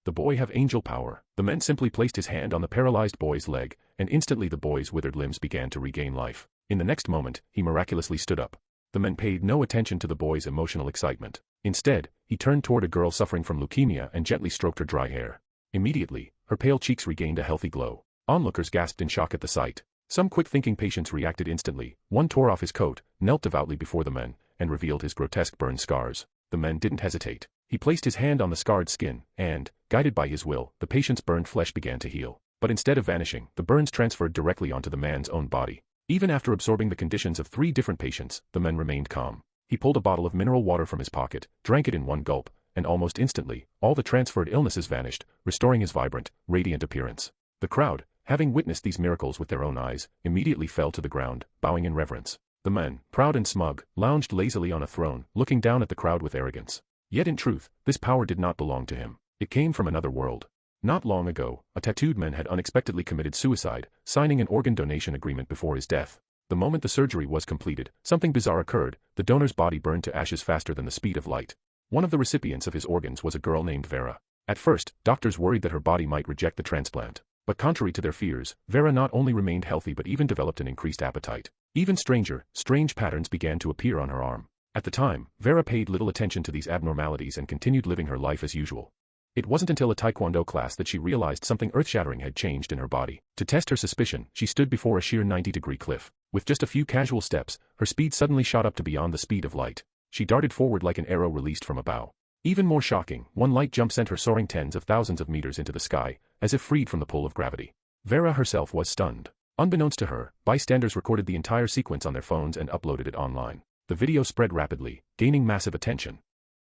The boy have angel power. The man simply placed his hand on the paralyzed boy's leg, and instantly the boy's withered limbs began to regain life. In the next moment, he miraculously stood up. The man paid no attention to the boy's emotional excitement. Instead, he turned toward a girl suffering from leukemia and gently stroked her dry hair. Immediately, her pale cheeks regained a healthy glow. Onlookers gasped in shock at the sight. Some quick-thinking patients reacted instantly. One tore off his coat, knelt devoutly before the man, and revealed his grotesque burn scars. The man didn't hesitate. He placed his hand on the scarred skin, and, guided by his will, the patient's burned flesh began to heal. But instead of vanishing, the burns transferred directly onto the man's own body. Even after absorbing the conditions of 3 different patients, the man remained calm. He pulled a bottle of mineral water from his pocket, drank it in one gulp, and almost instantly, all the transferred illnesses vanished, restoring his vibrant, radiant appearance. The crowd, having witnessed these miracles with their own eyes, immediately fell to the ground, bowing in reverence. The man, proud and smug, lounged lazily on a throne, looking down at the crowd with arrogance. Yet in truth, this power did not belong to him. It came from another world. Not long ago, a tattooed man had unexpectedly committed suicide, signing an organ donation agreement before his death. The moment the surgery was completed, something bizarre occurred. The donor's body burned to ashes faster than the speed of light. One of the recipients of his organs was a girl named Vera. At first, doctors worried that her body might reject the transplant. But contrary to their fears, Vera not only remained healthy but even developed an increased appetite. Even stranger, strange patterns began to appear on her arm. At the time, Vera paid little attention to these abnormalities and continued living her life as usual. It wasn't until a taekwondo class that she realized something earth-shattering had changed in her body. To test her suspicion, she stood before a sheer 90-degree cliff. With just a few casual steps, her speed suddenly shot up to beyond the speed of light. She darted forward like an arrow released from a bow. Even more shocking, one light jump sent her soaring tens of thousands of meters into the sky, as if freed from the pull of gravity. Vera herself was stunned. Unbeknownst to her, bystanders recorded the entire sequence on their phones and uploaded it online. The video spread rapidly, gaining massive attention.